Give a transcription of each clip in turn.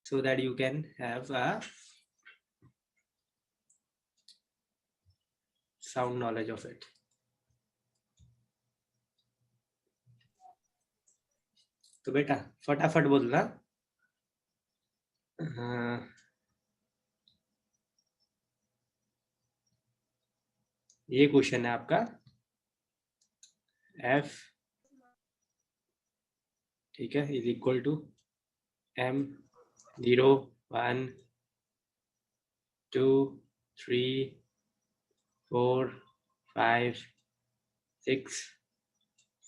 so that you can have a sound knowledge of it. तो बेटा फटाफट बोलना। ये क्वेश्चन है आपका f, ठीक है, इज इक्वल टू m 0 1 2 3 4 5 6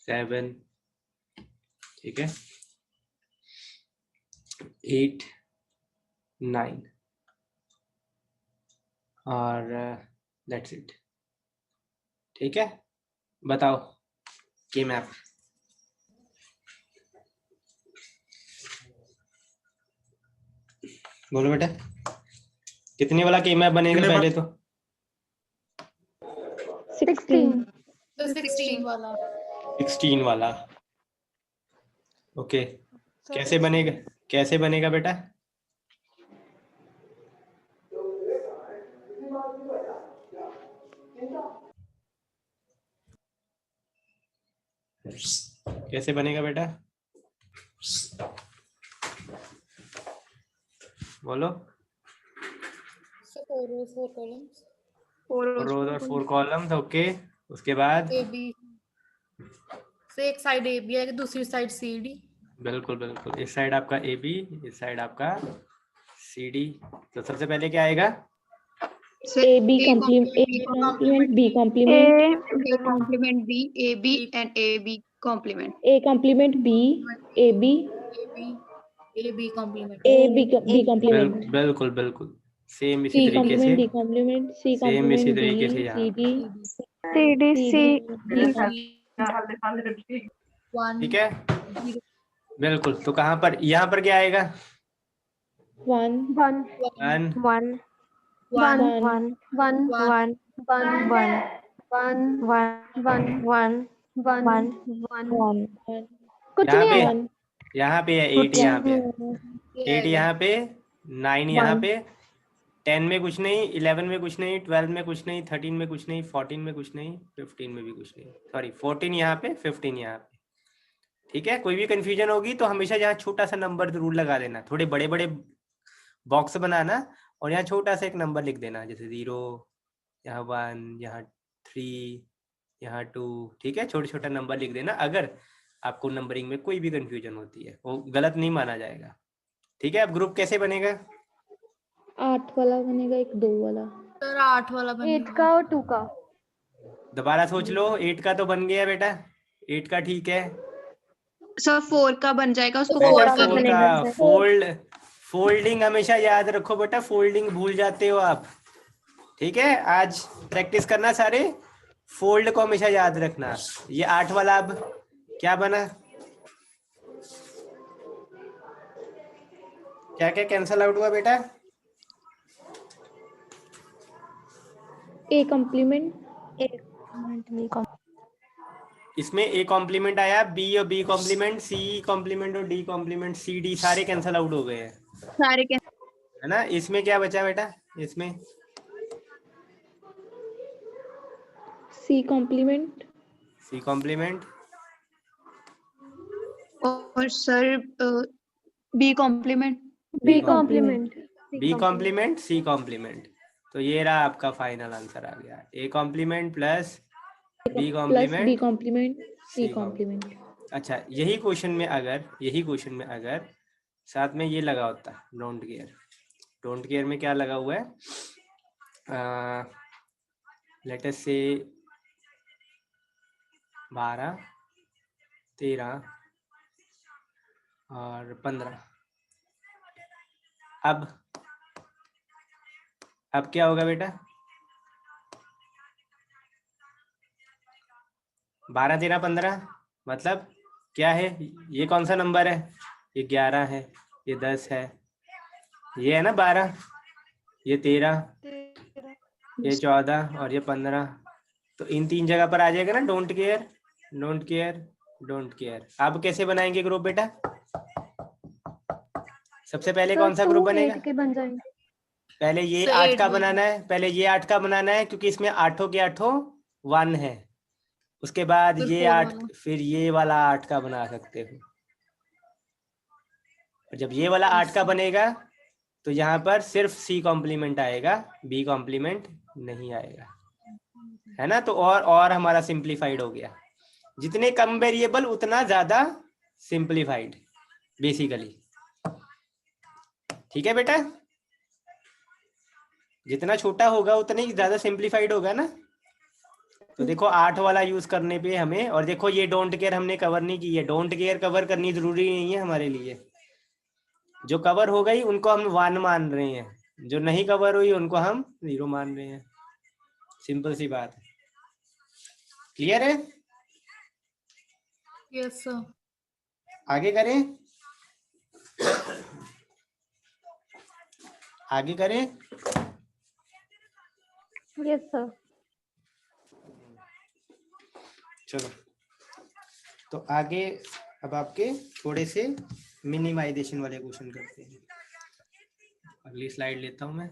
7, ठीक है, 8 9 और दैट्स इट। ठीक है, बताओ के मैप। बोलो बेटा कितने वाला के मैप बनेगा पहले तो? 16 वाला। 16 वाला। ओके, कैसे बनेगा, कैसे बनेगा बेटा? कैसे बनेगा बेटा? बोलो। 4 columns। 4 rows और 4 कॉलम्स। ओके, उसके बाद ए बी से एक साइड ए बी है, दूसरी साइड सी डी। बिल्कुल बिल्कुल, इस साइड आपका ए बी, इस साइड आपका सी डी। तो सबसे पहले क्या आएगा? A B complement B complement A complement B, A B and A B complement. A complement B A B A B complement A B B complement बिल्कुल बिल्कुल, same इसी C तरीके से, complement D complement C same इसी complement तरीके से D यहाँ। C D C D C. ठीक है, बिल्कुल। तो कहाँ पर, यहाँ पर क्या आएगा? 1 One, 1 one, one, one, one, one, one, one, one, one, one, one, one, one. कुछ यहाँ नहीं पे, है। यहाँ पे है 8, यहाँ पे 8, यहाँ पे 9, यहाँ पे 10 में कुछ नहीं, 11 में कुछ नहीं, 12 में कुछ नहीं, 13 में कुछ नहीं, 14 में कुछ नहीं, 15 में भी कुछ नहीं, सॉरी 14 यहाँ पे, 15 यहाँ पे। ठीक है, कोई भी कंफ्यूजन होगी तो हमेशा यहाँ छोटा सा नंबर जरूर लगा देना, थोड़े बड़े बड़े बॉक्स बनाना और यहाँ छोटा सा एक नंबर लिख देना, जैसे 0, यहाँ 1, यहाँ 3, यहाँ 2। ठीक है, छोटा छोटा नंबर लिख देना, अगर आपको नंबरिंग में कोई भी कंफ्यूजन होती है वो गलत नहीं माना जाएगा। ठीक है, अब ग्रुप कैसे बनेगा? 8 वाला बनेगा, एक 2 वाला। सर 8 वाला बनेगा। 8 का और 2 का। दोबारा सोच लो, 8 का तो बन गया बेटा, 8 का ठीक है। सर 4 का बन जाएगा, उसको बेटा 4 का 4 बनेगा का सर। फोल्डिंग हमेशा याद रखो बेटा, फोल्डिंग भूल जाते हो आप। ठीक है, आज प्रैक्टिस करना सारे, फोल्ड को हमेशा याद रखना। ये 8 वाला अब क्या बना, क्या क्या कैंसल आउट हुआ बेटा? A complement इसमें ए कॉम्प्लीमेंट आया, बी और बी कॉम्प्लीमेंट, सी कॉम्प्लीमेंट और डी कॉम्प्लीमेंट, सी डी सारे कैंसल आउट हो गए हैं, सारे के है ना। इसमें क्या बचा बेटा? इसमें C complement सी कॉम्प्लीमेंट और sir B complement. B complement B complement, C complement. तो ये रहा आपका फाइनल आंसर आ गया, A complement plus B plus B complement complement C C complement। अच्छा, यही क्वेश्चन में अगर साथ में ये लगा होता डोंट केयर, डोंट केयर में क्या लगा हुआ है, लेट अस से 12 13 और 15। अब क्या होगा बेटा? 12 13 15 मतलब क्या है? ये कौन सा नंबर है? ये 11 है, ये 10 है, ये है ना 12, ये 13, ये 14 और ये 15। तो इन 3 जगह पर आ जाएगा ना don't care, don't care, don't care. अब कैसे बनाएंगे ग्रुप बेटा? सबसे पहले सर कौन सा ग्रुप 2 बनेगा? 8 के बन जाएंगे। पहले ये So 8 8 का one. बनाना है, पहले ये 8 का बनाना है क्योंकि इसमें आठों के आठों 1 है। उसके बाद फिर ये 4 8, वाला। फिर ये वाला 8 का बना सकते हो। और जब ये वाला 8 का बनेगा तो यहाँ पर सिर्फ C कॉम्प्लीमेंट आएगा, B कॉम्प्लीमेंट नहीं आएगा, है ना। तो और हमारा सिंप्लीफाइड हो गया। जितने कम वेरिएबल उतना ज्यादा सिंप्लीफाइड बेसिकली। ठीक है बेटा, जितना छोटा होगा उतना ही ज्यादा सिंप्लीफाइड होगा ना। तो देखो 8 वाला यूज करने पे हमें, और देखो ये डोंट केयर हमने कवर नहीं की है। डोंट केयर कवर करनी जरूरी नहीं है हमारे लिए। जो कवर हो गई उनको हम 1 मान रहे हैं, जो नहीं कवर हुई उनको हम 0 मान रहे हैं। सिंपल सी बात है। क्लियर है? Yes sir. आगे करें, आगे करें। Yes sir. चलो तो आगे अब आपके थोड़े से मिनिमाइजेशन वाले क्वेश्चन करते हैं। अगली स्लाइड लेता हूं मैं।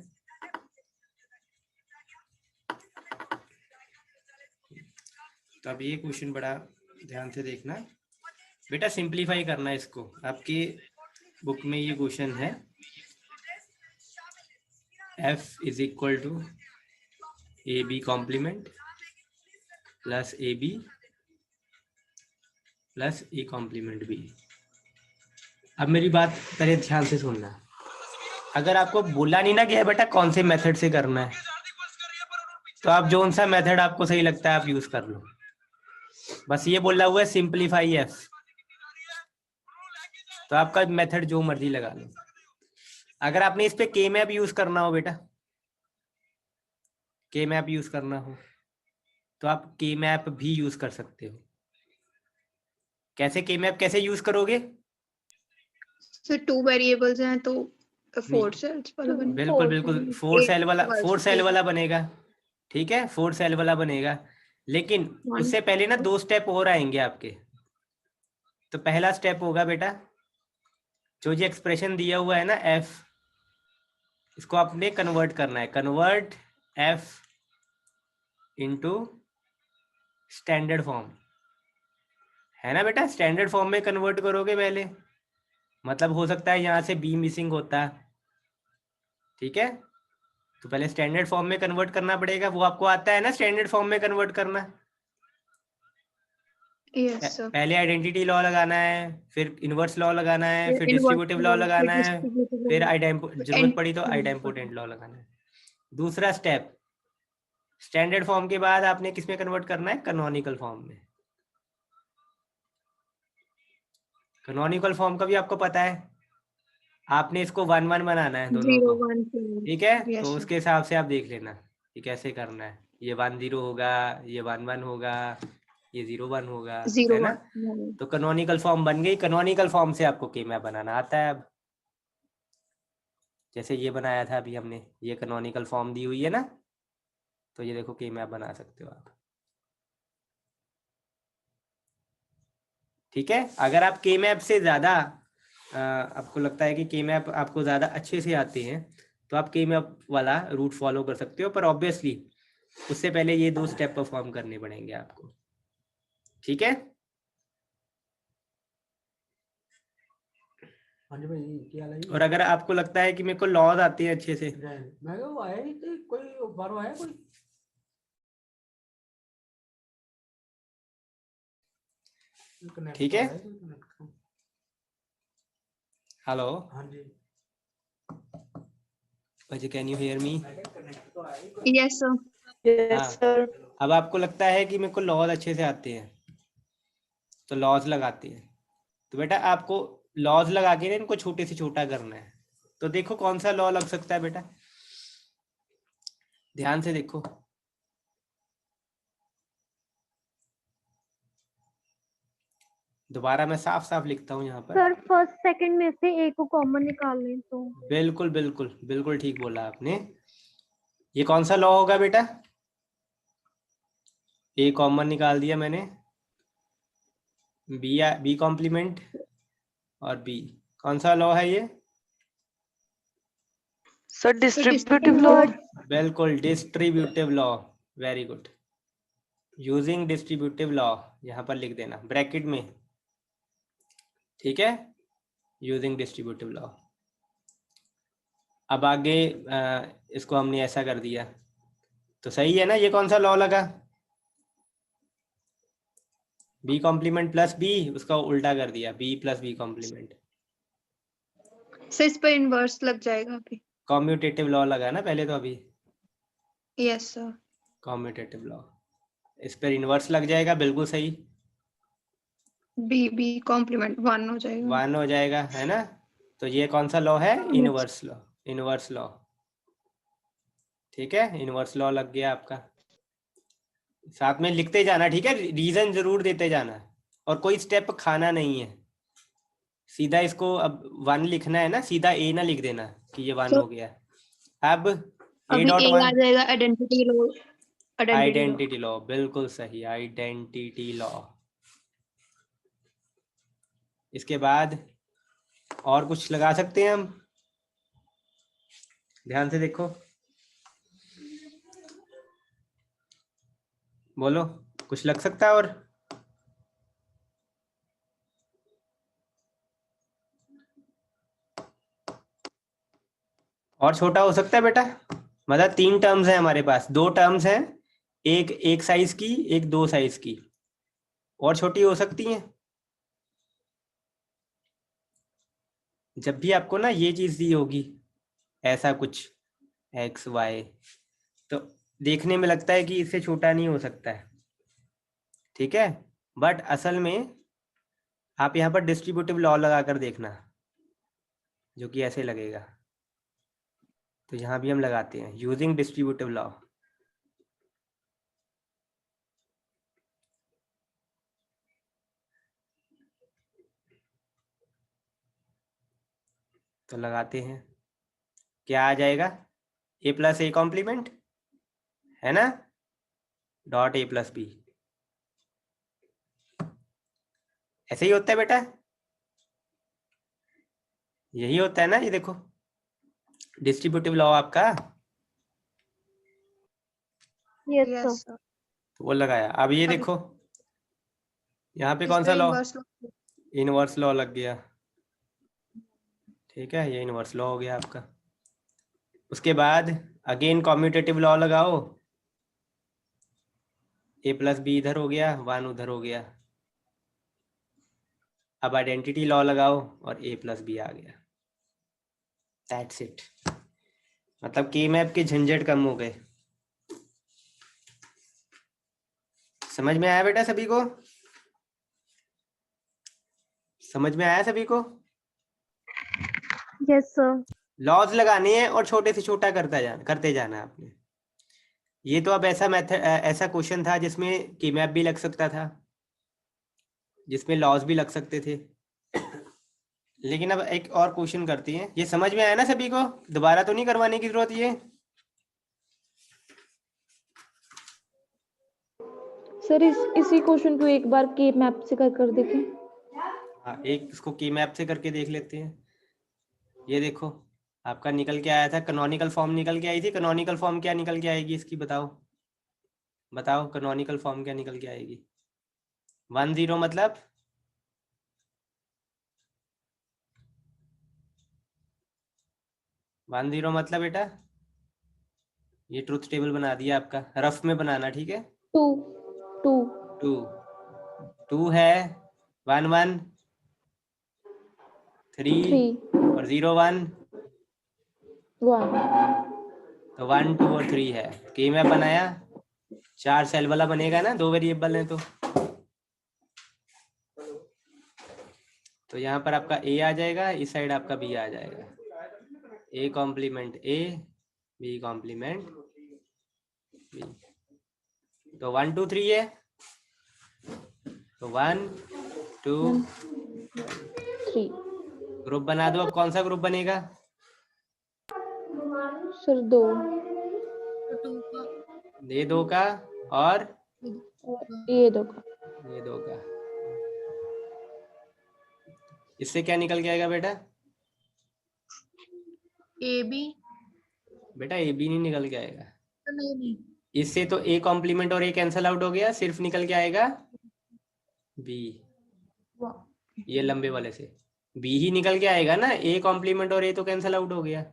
तो अब ये क्वेश्चन बड़ा ध्यान से देखना बेटा, सिंपलीफाई करना इसको। आपके बुक में ये क्वेश्चन है, f is equal to A B complement plus A B plus A complement B. अब मेरी बात पहले ध्यान से सुनना। अगर आपको बोला नहीं ना गया बेटा कौन से मेथड से करना है, तो आप जोन सा मेथड आपको सही लगता है आप यूज कर लो। बस ये बोला हुआ है सिंपलीफाई एफ, तो आपका मेथड जो मर्जी लगा लो। अगर आपने इस पे के मैप यूज करना हो बेटा, के मैप यूज करना हो तो आप के मैप भी यूज कर सकते हो। कैसे के मैप कैसे यूज करोगे? सर 2 वेरिएबल्स हैं तो 4 सेल्स वाला बनेगा। बिल्कुल बिल्कुल, 4 सेल वाला, 4 सेल वाला बनेगा। ठीक है, 4 सेल वाला बनेगा। लेकिन One. उससे पहले ना 2 स्टेप और आएंगे आपके। तो पहला स्टेप होगा बेटा, जो ये एक्सप्रेशन दिया हुआ है ना एफ, इसको आपने कन्वर्ट करना है। Convert F into standard form, है ना बेटा। स्टैंडर्ड फॉर्म में कन्वर्ट करोगे पहले, मतलब हो सकता है यहाँ से बी मिसिंग होता। ठीक है, तो पहले स्टैंडर्ड फॉर्म में कन्वर्ट करना पड़ेगा। वो आपको आता है ना स्टैंडर्ड फॉर्म में कन्वर्ट करना। Yes sir. पहले आइडेंटिटी लॉ लगाना है, फिर इनवर्स लॉ लगाना है, फिर Inverse डिस्ट्रीब्यूटिव लॉ law, लगाना फिर है, distributive फिर law, जरूरत पड़ी तो आइडेम्पोटेंट लॉ लगाना है। दूसरा स्टेप, स्टैंडर्ड फॉर्म के बाद आपने किस में कन्वर्ट करना है? कैनोनिकल फॉर्म में। कैनोनिकल फॉर्म का भी आपको पता है, आपने इसको 1 1 बनाना है दोनों 0 को। 1 2. ठीक है, Yes तो sir. उसके हिसाब से आप देख लेना कि कैसे करना है। ये 1 0 होगा, ये 1 1 होगा, ये 0 1 होगा, 0 है ना। 1. तो कैनोनिकल फॉर्म बन गई। कैनोनिकल फॉर्म से आपको के मैप बनाना आता है। अब जैसे ये बनाया था अभी हमने, ये कैनोनिकल फॉर्म दी हुई है ना, तो ये देखो के मैप बना सकते हो आप। ठीक है, अगर आप के मैप से ज्यादा आपको लगता है कि के मैप आपको ज्यादा अच्छे से आते हैं, तो आप के मैप वाला रूट फॉलो कर सकते हो। पर ऑब्वियसली उससे पहले ये 2 स्टेप परफॉर्म करने पड़ेंगे आपको। ठीक है, हाँ जी भाई, क्या हाल है जी? और अगर आपको लगता है कि मेरे को लॉज आते हैं अच्छे से, मैं कहा वो आया नहीं तो कोई बार आया कोई? ठीक है। हेलो हाँ जी, Ajay, can you hear me? Yes sir. हाँ, अब आपको लगता है कि मेरे को लॉज अच्छे से आते हैं, तो लॉज लगाते हैं। तो बेटा आपको लॉज लगा के ना इनको छोटे से छोटा करना है। तो देखो कौन सा लॉ लग सकता है बेटा, ध्यान से देखो। दोबारा मैं साफ साफ लिखता हूँ यहाँ पर। सर फर्स्ट सेकंड में से ए को कॉमन निकाल लें तो। बिल्कुल बिल्कुल बिल्कुल ठीक बोला आपने। ये कौन सा लॉ होगा बेटा? ए कॉमन निकाल दिया मैंने, बी कॉम्प्लीमेंट और बी। कौन सा लॉ है ये? So distributive law. बिल्कुल, distributive law, very good. Using distributive law यहाँ पर लिख देना ब्रैकेट में, ठीक है, यूजिंग डिस्ट्रीब्यूटिव लॉ। अब आगे इसको हमने ऐसा कर दिया तो सही है ना। ये कौन सा लॉ लगा? बी कॉम्प्लीमेंट प्लस बी, उसका उल्टा कर दिया, B plus B complement. Sir इस पर इनवर्स लग जाएगा अभी। कॉम्यूटेटिव लॉ लगा ना पहले तो, अभी यस सर। कॉम्यूटेटिव लॉ, इस पर इनवर्स लग जाएगा, बिल्कुल सही, बी कॉम्प्लीमेंट 1 हो जाएगा। 1 हो जाएगा, है ना। तो ये कौन सा लॉ है? इनवर्स लॉ, इनवर्स लॉ, ठीक है, इनवर्स लॉ लग गया आपका। साथ में लिखते जाना, ठीक है, रीजन जरूर देते जाना, और कोई स्टेप खाना नहीं है। सीधा इसको अब 1 लिखना है ना, सीधा ए ना लिख देना कि ये 1 हो गया। अब ए अभी डॉट ए आ 1 जाएगा आइडेंटिटी लॉ। आइडेंटिटी लॉ, बिल्कुल सही, आइडेंटिटी लॉ। इसके बाद और कुछ लगा सकते हैं हम, ध्यान से देखो, बोलो कुछ लग सकता है और छोटा हो सकता है बेटा? मतलब 3 टर्म्स हैं हमारे पास, 2 टर्म्स हैं, एक साइज की, एक 2 साइज की, और छोटी हो सकती हैं। जब भी आपको ना ये चीज दी होगी, ऐसा कुछ एक्स वाई, तो देखने में लगता है कि इससे छोटा नहीं हो सकता है, ठीक है, बट असल में आप यहाँ पर डिस्ट्रीब्यूटिव लॉ लगा कर देखना, जो कि ऐसे लगेगा। तो यहाँ भी हम लगाते हैं यूजिंग डिस्ट्रीब्यूटिव लॉ। तो लगाते हैं, क्या आ जाएगा? ए प्लस ए कॉम्प्लीमेंट, है ना, डॉट ए प्लस बी। ऐसे ही होता है बेटा, यही होता है ना, ये देखो डिस्ट्रीब्यूटिव लॉ आपका। Yes, yes sir. सर। तो वो लगाया। अब ये अभी देखो यहाँ पे इस कौन सा पे law? Inverse law. Inverse law लग गया, ठीक है, ये इनवर्स लॉ हो गया आपका। उसके बाद अगेन कॉम्यूटेटिव लॉ लगाओ, ए प्लस बी इधर हो गया, 1 उधर हो गया। अब आइडेंटिटी लॉ लगाओ और ए प्लस बी आ गया, दैट्स इट। मतलब के मैप के झंझट कम हो गए। समझ में आया बेटा सभी को? समझ में आया सभी को? Yes, sir. लॉज लगाने हैं और छोटे से छोटा करते जाना है आपने। ये तो अब ऐसा मेथड, ऐसा क्वेश्चन था जिसमें की मैप भी लग सकता था, जिसमें लॉज भी लग सकते थे। लेकिन अब एक और क्वेश्चन करते हैं। ये समझ में आया ना सभी को? दोबारा तो नहीं करवाने की जरूरत ये? सर इसी क्वेश्चन को एक बार के मैप से कर देखें। हाँ, एक इसको की मैप से करके देख लेते हैं। ये देखो आपका निकल के आया था, कैनोनिकल फॉर्म निकल के आई थी। कैनोनिकल फॉर्म क्या निकल के आएगी इसकी, बताओ बताओ, कैनोनिकल फॉर्म क्या निकल के आएगी? 1 0 मतलब 1 0 मतलब बेटा, ये ट्रुथ टेबल बना दिया आपका, रफ में बनाना, ठीक है। 2 2 2 2 है, 1 1 3 3 और 0 1, 1 तो 1 2 और 3 है। के मैप बनाया, 4 सेल वाला बनेगा ना, 2 वेरिएबल है तो यहाँ पर आपका ए आ जाएगा, इस साइड आपका बी आ जाएगा। A complement A, B complement B. तो 1 2 3 है, तो 1 2 3 ग्रुप बना दो। अब कौन सा ग्रुप बनेगा? सर 2 2 का ये 2 का और ये 2 का ये 2 का। इससे क्या निकल के आएगा बेटा? ए बी बेटा ए बी नहीं निकल के आएगा, तो नहीं इससे तो ए कॉम्प्लीमेंट और ए कैंसल आउट हो गया, सिर्फ निकल के आएगा बी। ये लंबे वाले से बी ही निकल के आएगा ना, ए कॉम्प्लीमेंट और ए तो कैंसल आउट हो गया।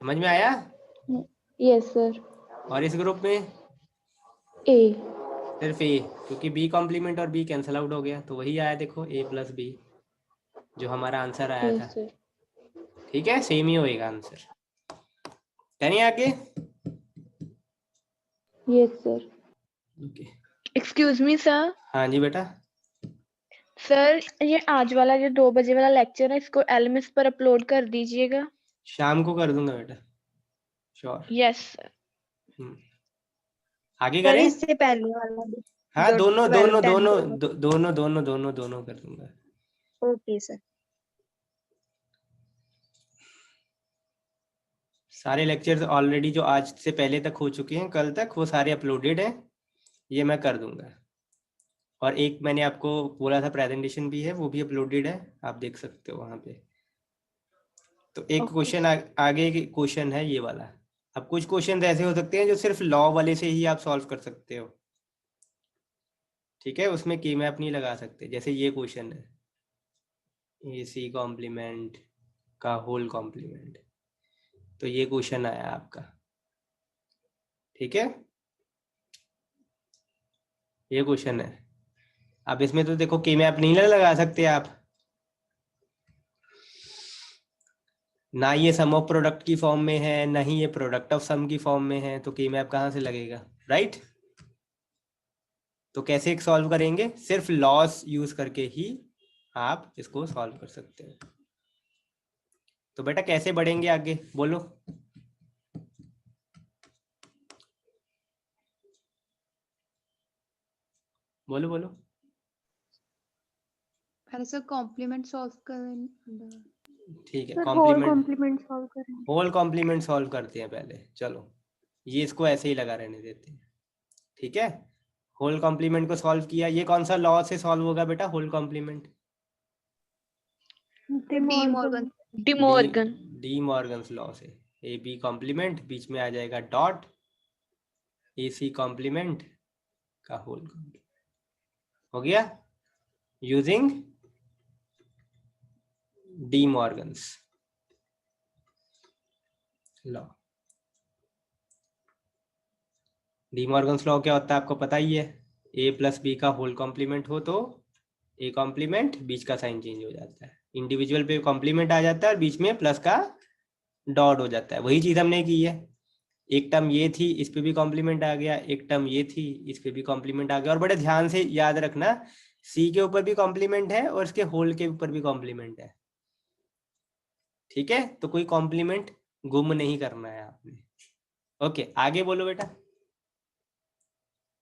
समझ में आया? Yes sir. और इस ग्रुप में ए। सिर्फ ए, क्योंकि बी कॉम्प्लीमेंट और बी कैंसल आउट हो गया, तो वही आया देखो ए प्लस बी, जो हमारा आंसर आया था। Yes sir. ठीक है, सेम ही होएगा आंसर। करें आगे? Yes sir. Okay. Excuse me sir. हाँ जी बेटा। सर ये आज वाला जो 2 बजे वाला लेक्चर है इसको एलएमएस पर अपलोड कर दीजिएगा। शाम को कर दूंगा बेटा, श्योर। Yes sir. आगे सर करें? इससे पहले वाला भी। हाँ, जो दोनों 12, दोनों 10 दोनों दोनों दोनों दोनों दोनों कर दूंगा। Okay sir. सारे लेक्चर्स ऑलरेडी जो आज से पहले तक हो चुके हैं, कल तक, वो सारे अपलोडेड हैं, ये मैं कर दूंगा। और एक मैंने आपको बोला था प्रेजेंटेशन भी है, वो भी अपलोडेड है, आप देख सकते हो वहां पे। तो एक क्वेश्चन आगे क्वेश्चन है ये वाला। अब कुछ क्वेश्चन ऐसे हो सकते हैं जो सिर्फ लॉ वाले से ही आप सॉल्व कर सकते हो, ठीक है, उसमें की मैप नहीं लगा सकते। जैसे ये क्वेश्चन है, ए सी कॉम्प्लीमेंट का होल कॉम्प्लीमेंट, तो ये क्वेश्चन आया आपका, ठीक है, ये क्वेश्चन है। अब इसमें तो देखो की मैप नहीं लगा सकते आप, ना ये सम ऑफ प्रोडक्ट की फॉर्म में है, ना ही ये प्रोडक्ट ऑफ सम की फॉर्म में है, तो की मैप कहाँ से लगेगा, राइट? तो कैसे सॉल्व करेंगे? सिर्फ लॉस यूज करके ही आप इसको सॉल्व कर सकते हैं। तो बेटा कैसे बढ़ेंगे आगे, बोलो। बोलो बोलो। पहले सर कॉम्प्लीमेंट सॉल्व करें। ठीक है, sir whole complement, complement solve करें। होल कॉम्प्लीमेंट सॉल्व करते हैं पहले। चलो ये इसको ऐसे ही लगा रहने देते हैं, ठीक है। होल कॉम्प्लीमेंट को सॉल्व किया, ये कौन सा लॉ से सॉल्व होगा बेटा whole complement? De Morgan. De Morgan. De Morgan's law से। ए बी कॉम्प्लीमेंट, बीच में आ जाएगा डॉट, ए सी कॉम्प्लीमेंट का होल कॉम्प्लीमेंट हो गया, using De Morgan's law. De Morgan's law क्या होता है आपको पता ही है, ए प्लस बी का होल कॉम्प्लीमेंट हो तो ए कॉम्प्लीमेंट, बीच का साइन चेंज हो जाता है, इंडिविजुअल पे कॉम्प्लीमेंट आ जाता है और बीच में प्लस का डॉट हो जाता है। वही चीज हमने की है, एक टर्म ये थी, इस पे भी कॉम्प्लीमेंट आ गया, एक टर्म ये थी, इस पे भी कॉम्प्लीमेंट आ गया। और बड़े ध्यान से याद रखना, सी के ऊपर भी कॉम्प्लीमेंट है और इसके होल के ऊपर भी कॉम्प्लीमेंट है, ठीक है। तो कोई कॉम्प्लीमेंट गुम नहीं करना है आपने। ओके, आगे बोलो बेटा।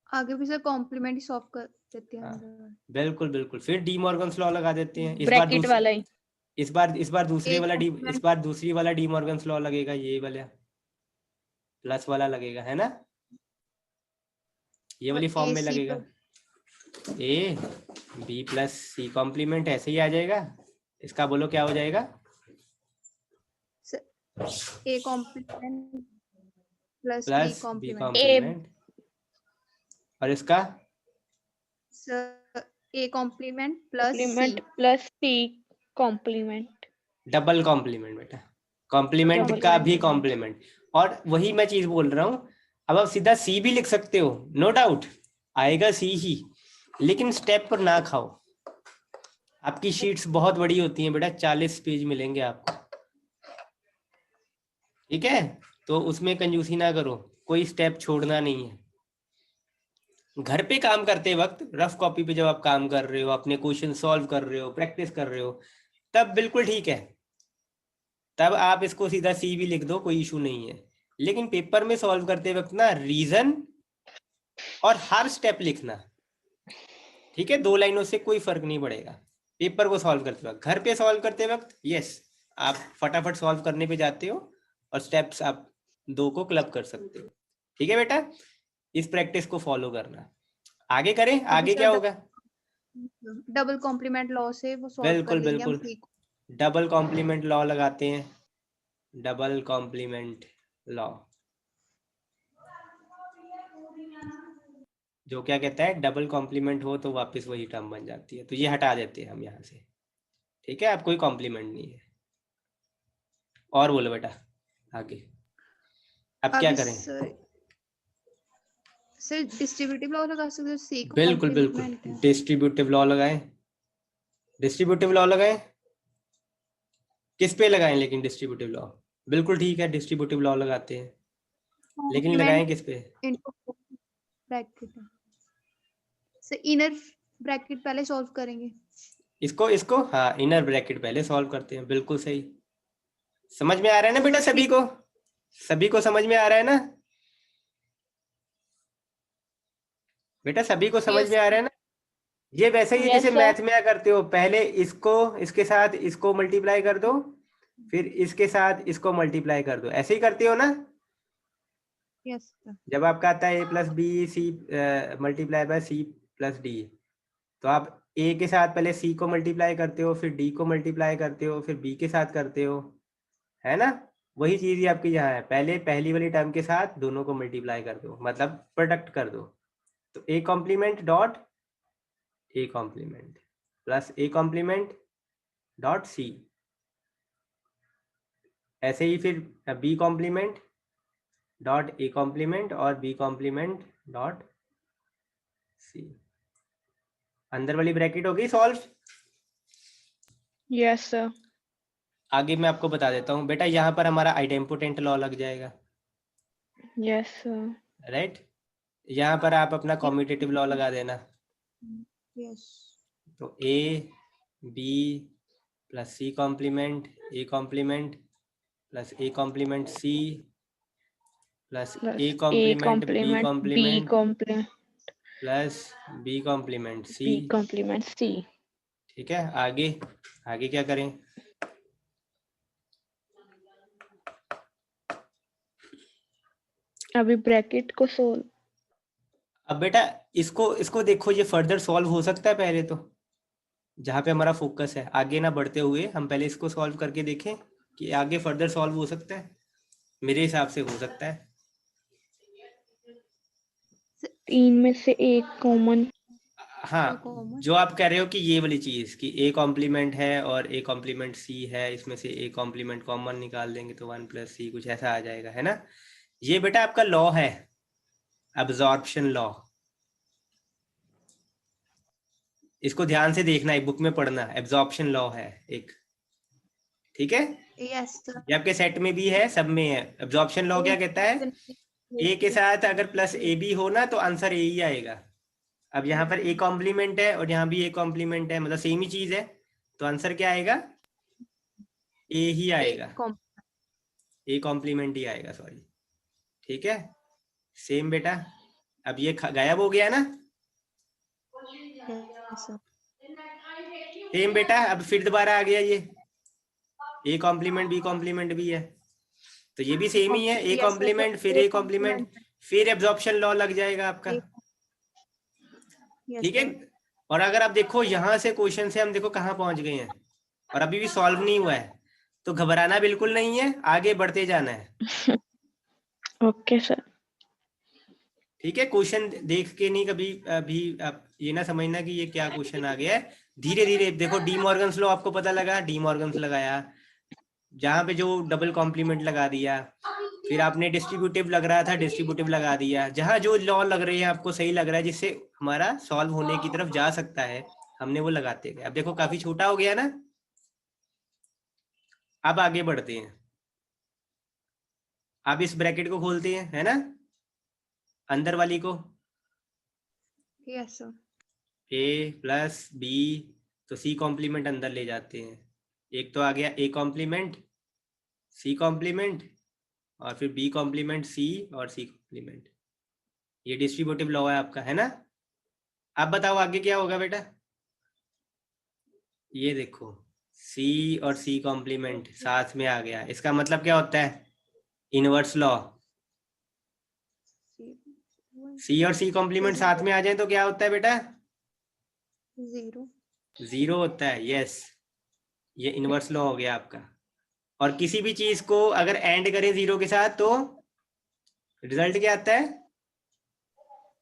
आगे भी सर कॉम्प्लीमेंट ही सॉल्व कर देते हैं। हाँ, बिल्कुल बिल्कुल, फिर डी मॉर्गन्स लॉ लगा देते हैं। ब्रैकेट वाला ही। इस बार दूसरे एक वाला डी, complement- इस बार दूसरी वाला डी मॉर्गन्स लॉ लगेगा, ये वाला प्लस वाला लगेगा, है ना, ये वाली फॉर्म में AC लगेगा। A B plus C complement ऐसे ही आ जाएगा, इसका बोलो क्या हो जाएगा? A complement plus B plus B complement. Complement, और इसका sir A complement plus complement C. Plus C complement. Double complement बेटा, कॉम्प्लीमेंट Double का भी complement. कॉम्प्लीमेंट। और वही मैं चीज बोल रहा हूँ, अब आप सीधा सी भी लिख सकते हो, नो डाउट आएगा सी ही, लेकिन स्टेप पर ना खाओ। आपकी शीट्स बहुत बड़ी होती हैं बेटा, 40 पेज मिलेंगे आपको, ठीक है, तो उसमें कंजूसी ना करो, कोई स्टेप छोड़ना नहीं है। घर पे काम करते वक्त रफ कॉपी पे जब आप काम कर रहे हो, अपने क्वेश्चन सॉल्व कर रहे हो, प्रैक्टिस कर रहे हो, तब बिल्कुल ठीक है, तब आप इसको सीधा सी भी लिख दो, कोई इशू नहीं है। लेकिन पेपर में सॉल्व करते वक्त ना रीजन और हर स्टेप लिखना, ठीक है, 2 लाइनों से कोई फर्क नहीं पड़ेगा पेपर को सॉल्व करते वक्त। घर पे सॉल्व करते वक्त यस, आप फटाफट सॉल्व करने पे जाते हो और स्टेप्स आप 2 को क्लब कर सकते हो, ठीक है बेटा, इस प्रैक्टिस को फॉलो करना। आगे करें, आगे क्या होगा? डबल कॉम्प्लीमेंट लॉ से वो सॉल्व बिल्कुल कर लेंगे हम बिल्कुल, सी को। डबल कॉम्प्लीमेंट लॉ लगाते हैं, डबल कॉम्प्लीमेंट लॉ, जो क्या कहता है, डबल कॉम्प्लीमेंट हो तो वापस वही टर्म बन जाती है, तो ये हटा देते हैं हम यहाँ से। ठीक है, अब कोई कॉम्प्लीमेंट नहीं है। और बोलो बेटा आगे, अब क्या करें? सर डिस्ट्रीब्यूटिव लॉ लगा सकते हो, सी को बिल्कुल बिल्कुल, complement है। डिस्ट्रीब्यूटिव लॉ लगाएं, डिस्ट्रीब्यूटिव लॉ लगाएं। किस पे लगाएं लेकिन डिस्ट्रीब्यूटिव लॉ? बिल्कुल ठीक है, डिस्ट्रीब्यूटिव लॉ लगाते हैं, लेकिन लगाएं किस पे? ब्रैकेट सर इनर ब्रैकेट पहले सॉल्व करेंगे। इसको हाँ, इनर ब्रैकेट पहले सॉल्व करते हैं, बिल्कुल सही। समझ में आ रहा है ना बेटा सभी को? सभी को समझ में आ रहा है ना बेटा? सभी को समझ में आ रहा है ना? ये वैसे ही Yes, जैसे sir. मैथ में क्या करते हो, पहले इसको इसके साथ इसको मल्टीप्लाई कर दो, फिर इसके साथ इसको मल्टीप्लाई कर दो, ऐसे ही करते हो ना? Yes sir. जब आपका आता है a plus B C multiply by C plus D, तो आप a के साथ पहले c को मल्टीप्लाई करते हो, फिर d को मल्टीप्लाई करते हो, फिर b के साथ करते हो, है ना? वही चीज ही आपकी यहाँ है, पहले पहली वाली टर्म के साथ दोनों को मल्टीप्लाई कर दो, मतलब प्रोडक्ट कर दो। तो a complement dot a complement plus a complement dot c, ऐसे ही फिर b complement dot a complement और b कॉम्प्लीमेंट डॉट c। अंदर वाली ब्रैकेट होगी सॉल्व। Yes, sir. आगे मैं आपको बता देता हूँ बेटा, यहाँ पर हमारा आइडेम्पोटेंट लॉ लग जाएगा, Yes, sir. राइट? यहाँ पर आप अपना कॉम्यूटेटिव लॉ लगा देना। यस तो a b plus c complement a complement plus a complement c plus Plus a A complement b complement B complement complement plus b complement c। B complement C. ठीक है, आगे आगे क्या करें? अभी ब्रैकेट को सोल्व। अब बेटा इसको देखो, ये फर्दर सॉल्व हो सकता है पहले तो, जहाँ पे हमारा फोकस है, आगे ना बढ़ते हुए हम पहले इसको सॉल्व करके देखें कि आगे फर्दर सॉल्व हो सकता है। मेरे हिसाब से हो सकता है। 3 में से एक कॉमन। हाँ, जो आप कह रहे हो कि ये वाली चीज कि a कॉम्प्लीमेंट है और a कॉम्प्लीमेंट c है, इसमें से a कॉम्प्लीमेंट कॉमन निकाल देंगे तो 1 प्लस c कुछ ऐसा आ जाएगा, है ना? ये बेटा आपका लॉ है, अब्जॉर्प्शन लॉ। इसको ध्यान से देखना, एक बुक में पढ़ना, एब्जॉर्प्शन लॉ है एक। ठीक है, यस सर। ये आपके सेट में भी है, सब में है। एब्जॉर्प्शन लॉ क्या कहता है? a के साथ अगर प्लस ए बी हो ना तो आंसर a ही आएगा। अब यहाँ पर a कॉम्प्लीमेंट है और यहाँ भी a कॉम्प्लीमेंट है, मतलब सेम ही चीज है, तो आंसर क्या आएगा? a ही आएगा, a कॉम्प्लीमेंट ही आएगा, सॉरी। ठीक है, सेम बेटा। अब ये गायब हो गया ना? सेम बेटा, अब फिर दोबारा आ गया ये a कॉम्प्लीमेंट b कॉम्प्लीमेंट भी है, तो ये भी सेम ही है, a कॉम्प्लीमेंट फिर a कॉम्प्लीमेंट फिर एब्जॉर्प्शन लॉ लग जाएगा आपका। ठीक है, और अगर आप देखो यहाँ से क्वेश्चन से हम देखो कहाँ पहुंच गए हैं और अभी भी सॉल्व नहीं हुआ है, तो घबराना बिल्कुल नहीं है, आगे बढ़ते जाना है। Okay sir. ठीक है, क्वेश्चन देख के नहीं कभी भी आप ये ना समझना कि ये क्या क्वेश्चन आ गया है। धीरे धीरे देखो, डी मॉर्गन्स लॉ आपको पता लगा, डी मॉर्गन्स लगाया, जहाँ पे जो डबल कॉम्प्लीमेंट लगा दिया, फिर आपने डिस्ट्रीब्यूटिव लग रहा था, डिस्ट्रीब्यूटिव लगा दिया, जहाँ जो लॉ लग रहे हैं आपको सही लग रहा है जिससे हमारा सॉल्व होने की तरफ जा सकता है, हमने वो लगाते गए। अब देखो काफी छोटा हो गया ना। अब आगे बढ़ते हैं, अब इस ब्रैकेट को खोलते हैं, है ना, अंदर वाली को। Yes sir. a plus B, तो c कॉम्प्लीमेंट अंदर ले जाते हैं, एक तो आ गया a कॉम्प्लीमेंट, c कॉम्प्लीमेंट और फिर b कॉम्प्लीमेंट c और c कॉम्प्लीमेंट। ये डिस्ट्रीब्यूटिव लॉ है आपका, है ना? अब बताओ आगे क्या होगा बेटा? ये देखो c और c कॉम्प्लीमेंट साथ में आ गया, इसका मतलब क्या होता है? Inverse law. c और c कॉम्प्लीमेंट साथ में आ जाए तो क्या होता है बेटा? जीरो। जीरो होता है, यस। ये इनवर्स लॉ हो गया आपका। और किसी भी चीज को अगर एंड करें 0 के साथ तो रिजल्ट क्या आता है?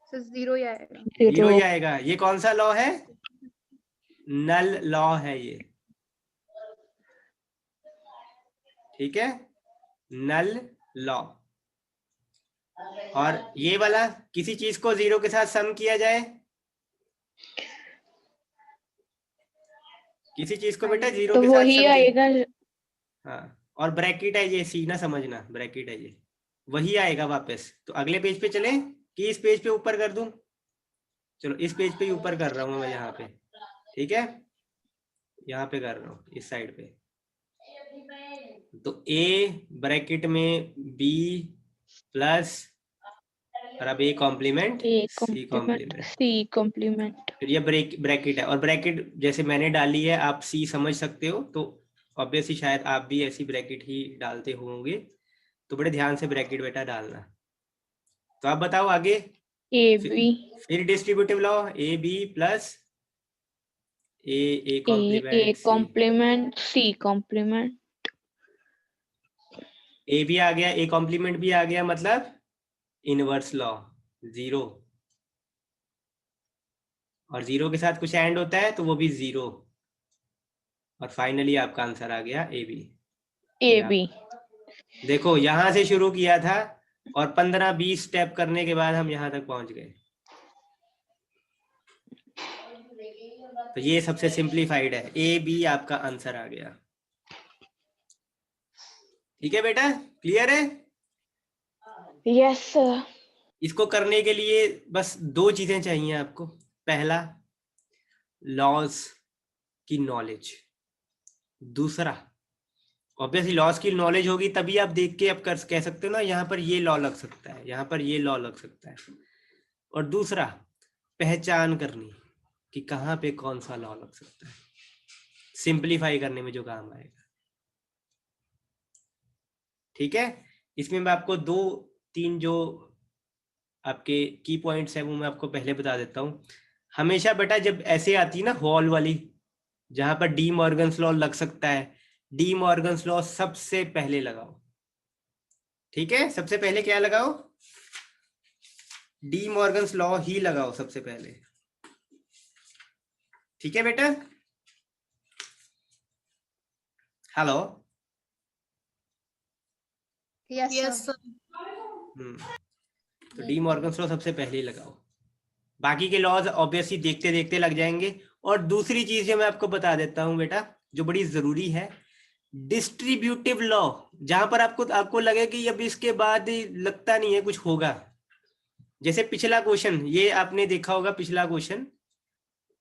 सर 0 ही आएगा। 0 ही आएगा। ये कौन सा लॉ है? नल लॉ है ये, ठीक है, नल लॉ। और ये वाला किसी चीज को 0 के साथ सम किया जाए, किसी चीज को बेटा 0 तो के साथ वही सम किया, आएगा। हाँ, और ब्रैकेट है ये, सी ना समझना, ब्रैकेट है ये, वही आएगा वापस। तो अगले पेज पे चलें कि इस पेज पे ऊपर कर दूं? चलो इस पेज पे ही ऊपर कर रहा हूं मैं यहाँ पे, ठीक है, यहाँ पे कर रहा हूँ इस साइड पे। तो ए ब्रैकेट में बी प्लस, और अब A complement A C complement complement, C complement. फिर ये ब्रैकेट है, और ब्रैकेट जैसे मैंने डाली है आप सी समझ सकते हो, तो ऑब्वियसली शायद आप भी ऐसी ब्रैकेट ही डालते होंगे, तो बड़े ध्यान से ब्रैकेट बेटा डालना। तो आप बताओ आगे। ए बी फिर distributive law, A B plus A A complement C, complement C complement. A भी आ गया, ए कॉम्प्लीमेंट भी आ गया, मतलब इनवर्स लॉ 0, और 0 के साथ कुछ एंड होता है तो वो भी 0, और फाइनली आपका आंसर आ गया ए बी। A B. देखो यहां से शुरू किया था और 15-20 स्टेप करने के बाद हम यहां तक पहुंच गए। तो ये सबसे सिंप्लीफाइड है, ए बी आपका आंसर आ गया। ठीक है बेटा, क्लियर है? Yes sir. इसको करने के लिए बस 2 चीजें चाहिए आपको। पहला, लॉज की नॉलेज। दूसरा, ऑब्वियसली लॉज की नॉलेज होगी तभी आप देख के अब कह सकते हो ना, यहाँ पर ये लॉ लग सकता है, यहाँ पर ये लॉ लग सकता है। और दूसरा, पहचान करनी कि कहाँ पे कौन सा लॉ लग सकता है, सिंपलीफाई करने में जो काम आएगा। ठीक है, इसमें मैं आपको 2-3 जो आपके की पॉइंट्स है वो मैं आपको पहले बता देता हूँ। हमेशा बेटा जब ऐसे आती है ना हॉल वाली, जहां पर डी मॉर्गन्स लॉ लग सकता है, डी मॉर्गन्स लॉ सबसे पहले लगाओ। ठीक है, सबसे पहले क्या लगाओ? डी मॉर्गन्स लॉ ही लगाओ सबसे पहले। ठीक है बेटा, hello, yes yes sir. Sir. तो डी मॉर्गन्स लॉ सबसे पहले ही लगाओ, बाकी के लॉज ऑब्वियसली देखते देखते लग जाएंगे। और दूसरी चीज जो मैं आपको बता देता हूं बेटा, जो बड़ी जरूरी है, डिस्ट्रीब्यूटिव लॉ, जहां पर आपको लगे कि अब इसके बाद लगता नहीं है कुछ होगा, जैसे पिछला क्वेश्चन, ये आपने देखा होगा पिछला क्वेश्चन,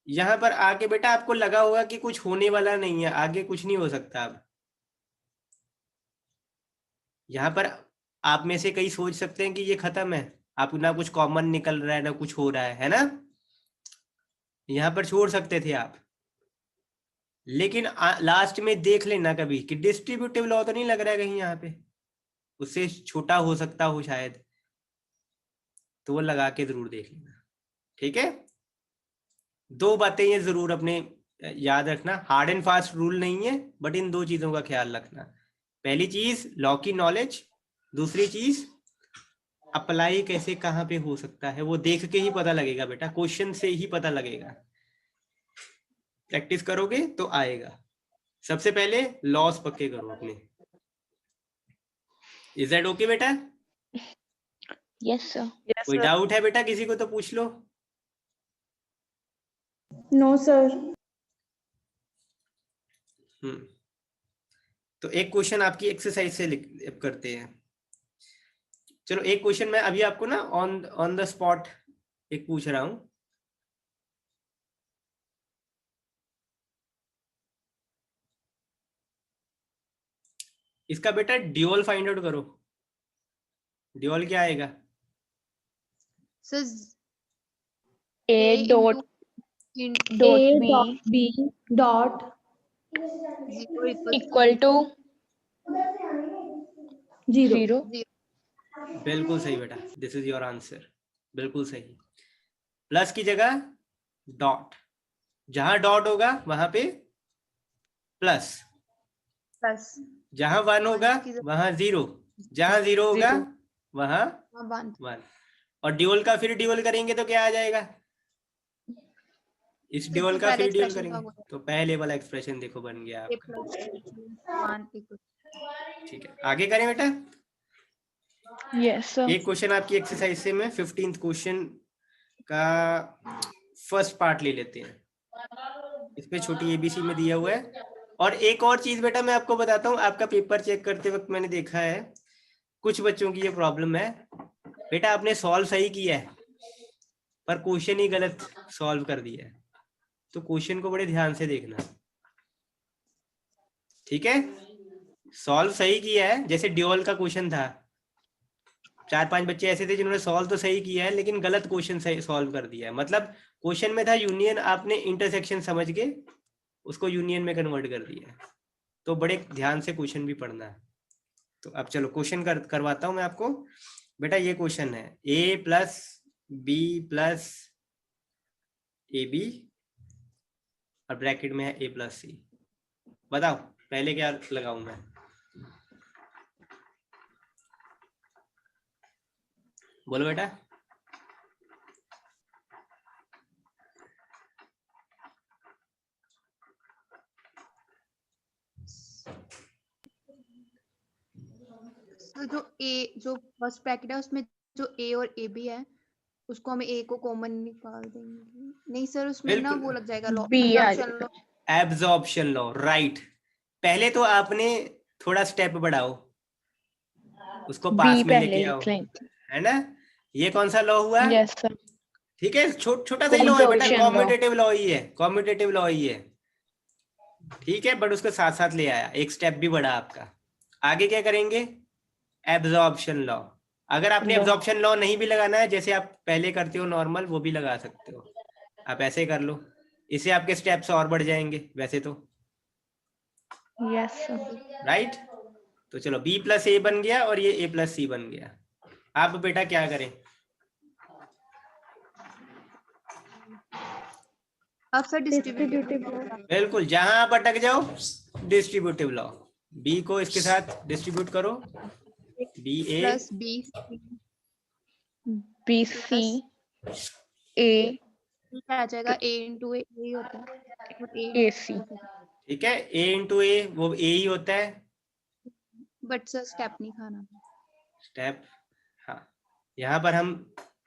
यहां पर आके बेटा आपको लगा होगा कि कुछ होने वाला नहीं है, आगे कुछ नहीं हो सकता। अब यहाँ पर आप में से कई सोच सकते हैं कि ये खत्म है, आप ना कुछ कॉमन निकल रहा है ना कुछ हो रहा है ना, यहाँ पर छोड़ सकते थे आप। लेकिन लास्ट में देख लेना कभी कि डिस्ट्रीब्यूटिव लॉ तो नहीं लग रहा है कहीं यहाँ पे, उससे छोटा हो सकता हो शायद, तो वो लगा के जरूर देख लेना। ठीक है, 2 बातें ये जरूर अपने याद रखना, हार्ड एंड फास्ट रूल नहीं है, बट इन 2 चीजों का ख्याल रखना। पहली चीज लॉ की नॉलेज, दूसरी चीज अप्लाई कैसे कहाँ पे हो सकता है वो देख के ही पता लगेगा बेटा, क्वेश्चन से ही पता लगेगा। प्रैक्टिस करोगे तो आएगा। सबसे पहले लॉस पक्के करो अपने। इज दैट ओके बेटा? Yes sir. कोई डाउट है बेटा किसी को तो पूछ लो। No sir. तो एक क्वेश्चन आपकी एक्सरसाइज से करते हैं। चलो एक क्वेश्चन मैं अभी आपको ना ऑन द स्पॉट एक पूछ रहा हूं। इसका बेटा ड्यूअल फाइंड आउट करो। ड्यूअल क्या आएगा? Sir A dot A B dot B dot 0 equal to 0। बिल्कुल सही बेटा, दिस इज योर आंसर, बिल्कुल सही। प्लस की जगह डॉट, जहां डॉट होगा वहां पे प्लस। प्लस। जहां 1 होगा वहां 0, जहां 0 होगा वहां 1 1, और ड्यूल का फिर ड्यूल करेंगे तो क्या आ जाएगा, इस फिर ड्यूल तो का पहले फिर ड्यूल एक्सप्रेशन का करेंगे तो पहले वाला एक्सप्रेशन देखो बन गया a आपका। plus 1 equal ठीक है, आगे करें बेटा। Yes, sir. एक क्वेश्चन आपकी एक्सरसाइज से मैं 15th क्वेश्चन का फर्स्ट पार्ट ले लेते हैं। इसमें छोटी एबीसी में दिया हुआ है। और एक और चीज बेटा मैं आपको बताता हूँ, आपका पेपर चेक करते वक्त मैंने देखा है कुछ बच्चों की ये प्रॉब्लम है, बेटा आपने सॉल्व सही किया है पर क्वेश्चन ही गलत सॉल्व कर दिया है, तो क्वेश्चन को बड़े ध्यान से देखना, ठीक है। सॉल्व सही किया है, जैसे ड्यूल का क्वेश्चन था, 4-5 बच्चे ऐसे थे जिन्होंने सॉल्व तो सही किया है लेकिन गलत क्वेश्चन सॉल्व कर दिया है, मतलब क्वेश्चन में था यूनियन, आपने इंटरसेक्शन समझ के उसको यूनियन में कन्वर्ट कर दिया है, तो बड़े ध्यान से क्वेश्चन भी पढ़ना है। तो अब चलो क्वेश्चन करवाता हूं मैं आपको। बेटा ये क्वेश्चन है a plus B plus A B और ब्रैकेट में है a प्लस सी। बताओ पहले क्या लगाऊं मैं, बोलो बेटा। तो जो फर्स्ट ब्रैकेट है उसमें जो a और a भी है उसको हम a को कॉमन निकाल देंगे। नहीं सर उसमें ना बिल्कुल। वो लग जाएगा लॉ, B आ absorption law. Absorption law, right. पहले तो आपने थोड़ा स्टेप बढ़ाओ, उसको पास B में पहले लेके आओ, लिख लें। है ना। ये कौन सा लॉ हुआ, Yes, sir. ठीक है, छोटा सा ही लॉ है बेटा, Conjugation law. कॉम्यूटेटिव लॉ ही है, कॉम्यूटेटिव लॉ ही है, ठीक है, बट उसको साथ साथ ले आया, एक स्टेप भी बढ़ा आपका। आगे क्या करेंगे, एब्जॉर्प्शन लॉ। अगर आपने Law. एब्जॉर्प्शन लॉ नहीं भी लगाना है, जैसे आप पहले करते हो नॉर्मल, वो भी लगा सकते हो, आप ऐसे कर लो, इससे आपके स्टेप्स और बढ़ जाएंगे वैसे तो, Yes, sir. राइट। तो चलो b प्लस ए बन गया और ये a प्लस सी बन गया। आप बेटा क्या करें, अब सर डिस्ट्रीब्यूटिव Distributive. बिल्कुल जहां आप अटक जाओ डिस्ट्रीब्यूटिव लॉ, b को इसके साथ डिस्ट्रीब्यूट करो, B A plus b B C A आ जाएगा a into a ही होता है और A C. ठीक है, a इंटू ए वो a ही होता है, बट सर स्टेप नहीं खाना। स्टेप, हाँ यहाँ पर हम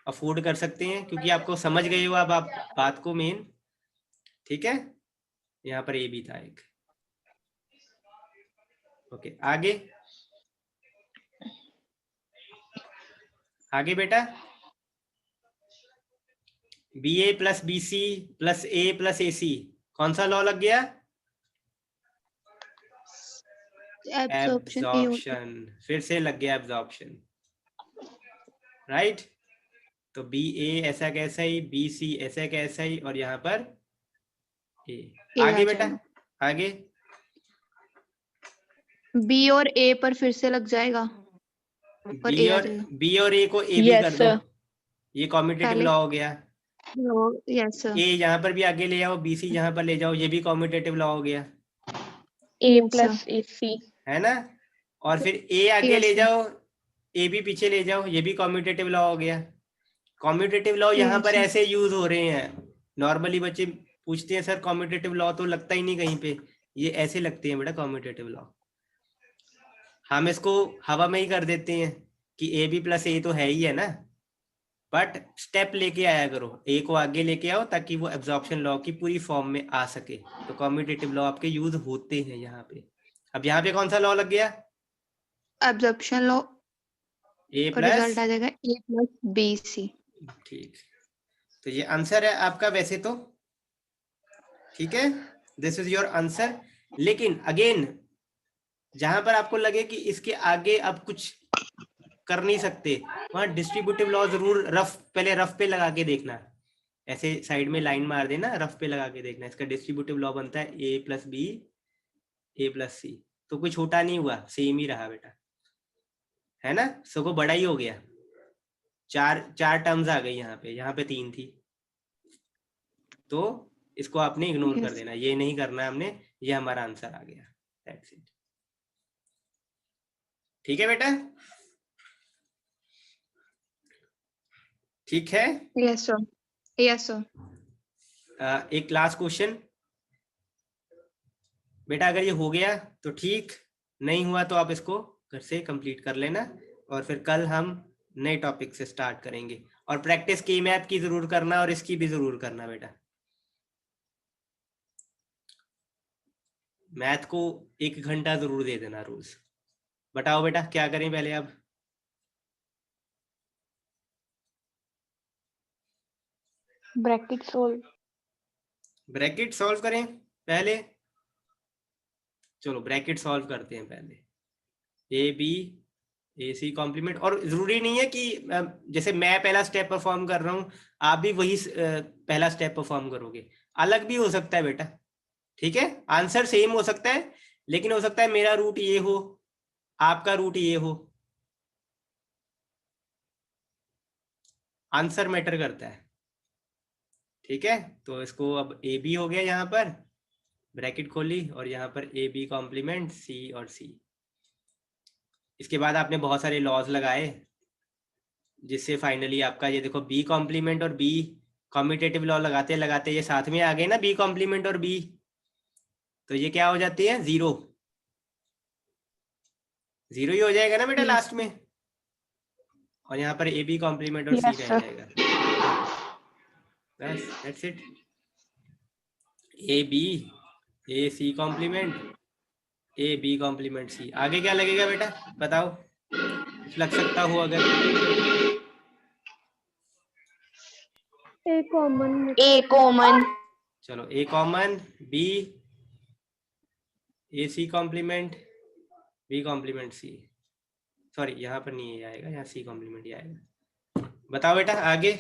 अफोर्ड कर सकते हैं क्योंकि आपको समझ गए हो अब आप बात को मेन, ठीक है। यहाँ पर ए भी था एक, ओके। आगे आगे बेटा, B A plus B C plus A plus ए सी, कौन सा लॉ लग गया, एब्जॉर्प्शन, फिर से लग गया एब्जॉर्प्शन, राइट। तो बी ए ऐसा कैसा ही, बी सी ऐसा कैसा ही, और यहाँ पर ए। आगे बेटा आगे, b और a पर फिर से लग जाएगा और बी a आ और जाएगा। बी और ए को ए भी Yes, कर दो, sir. ये कॉम्यूटेटिव पहले- लॉ हो गया। यस सर ए यहाँ पर भी आगे ले जाओ, बी सी यहाँ पर ले जाओ, ये भी कॉम्यूटेटिव लॉ हो गया, A Yes, plus A C. है ना। और फिर ए आगे Yes, ले sir. जाओ, ए भी पीछे ले जाओ, ये भी कॉम्यूटेटिव लॉ हो गया। कॉम्यूटेटिव लॉ यहाँ Yes, पर sir. ऐसे यूज हो रहे हैं, नॉर्मली बच्चे पूछते हैं सर कॉम्यूटेटिव लॉ तो लगता ही नहीं कहीं पे, ये ऐसे लगते हैं बेटा कॉम्यूटेटिव लॉ, हम इसको हवा में ही कर देते हैं कि ए बी प्लस ए तो है ही है ना, बट स्टेप लेके आया करो, ए को आगे लेके आओ ताकि वो एब्जॉर्प्शन लॉ की पूरी फॉर्म में आ सके, तो कॉम्यूटेटिव लॉ आपके यूज होते हैं यहाँ पे। अब यहाँ पे कौन सा लॉ लग गया, एब्जॉर्प्शन लॉ ए और रिजल्ट प्लस, आ जाएगा a प्लस बी सी। ठीक, तो ये आंसर है आपका वैसे तो, ठीक है, दिस इज योर आंसर। लेकिन अगेन जहां पर आपको लगे कि इसके आगे आप कुछ कर नहीं सकते, वहां डिस्ट्रीब्यूटिव लॉ जरूर पहले रफ पे लगा के देखना, ऐसे साइड में लाइन मार देना, रफ पे लगा के देखना, इसका डिस्ट्रीब्यूटिव लॉ बनता है A plus B A plus सी, तो कोई छोटा नहीं हुआ, सेम ही रहा बेटा, है ना, सगो बड़ा ही हो गया, चार टर्म्स आ गई यहाँ पे 3 थी, तो इसको आपने इग्नोर कर Yes. देना, ये नहीं करना हमने, ये हमारा आंसर आ गया, दैट्स इट। ठीक है बेटा, ठीक है। Yes sir, yes sir. एक लास्ट क्वेश्चन बेटा, अगर ये हो गया तो ठीक, नहीं हुआ तो आप इसको घर से कंप्लीट कर लेना, और फिर कल हम नए टॉपिक से स्टार्ट करेंगे। और प्रैक्टिस की मैथ की जरूर करना और इसकी भी जरूर करना बेटा। मैथ को 1 घंटा जरूर दे देना रोज। बताओ बेटा क्या करें पहले अब? Bracket solve. ब्रैकेट सॉल्व करें पहले, चलो ब्रैकेट सॉल्व करते हैं पहले। ए बी ए सी कॉम्प्लीमेंट, और जरूरी नहीं है कि जैसे मैं पहला स्टेप परफॉर्म कर रहा हूं आप भी वही पहला स्टेप परफॉर्म करोगे, अलग भी हो सकता है बेटा, ठीक है। आंसर सेम हो सकता है, लेकिन हो सकता है मेरा रूट ये हो, आपका रूट ये हो, आंसर मैटर करता है, ठीक है। तो इसको अब ए बी हो गया, यहाँ पर ब्रैकेट खोली और यहाँ पर ए बी कॉम्प्लीमेंट सी और सी। इसके बाद आपने बहुत सारे लॉज लगाए, जिससे फाइनली आपका ये देखो बी कॉम्प्लीमेंट और बी कॉम्यूटेटिव लॉ लगाते लगाते ये साथ में आ गए ना, बी कॉम्प्लीमेंट और बी, तो ये क्या हो जाती है? जीरो। जीरो ही हो जाएगा ना बेटा लास्ट में, और यहाँ पर ए बी कॉम्प्लीमेंट और सी Yes, रह sir. जाएगा। बस that's it. A B A C complement A B complement C. आगे क्या लगेगा बेटा बताओ, कुछ लग सकता हो अगर? A common. चलो A common, B A C complement B complement C, sorry यहाँ पर नहीं ये आएगा, यहाँ सी कॉम्प्लीमेंट ही आएगा। बताओ बेटा आगे।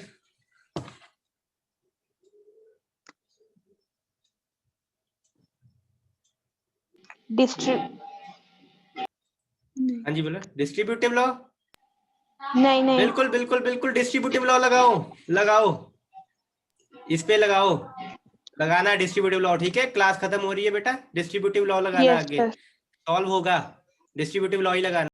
हाँ जी बोलो। डिस्ट्रीब्यूटिव लॉ, नहीं बिल्कुल बिल्कुल बिल्कुल डिस्ट्रीब्यूटिव लॉ लगाओ, लगाओ इस पे लगाओ, लगाना डिस्ट्रीब्यूटिव लॉ, ठीक है। क्लास खत्म हो रही है बेटा, डिस्ट्रीब्यूटिव लॉ लगाना, Yes, आगे sir. सॉल्व होगा डिस्ट्रीब्यूटिव लॉ ही लगाना।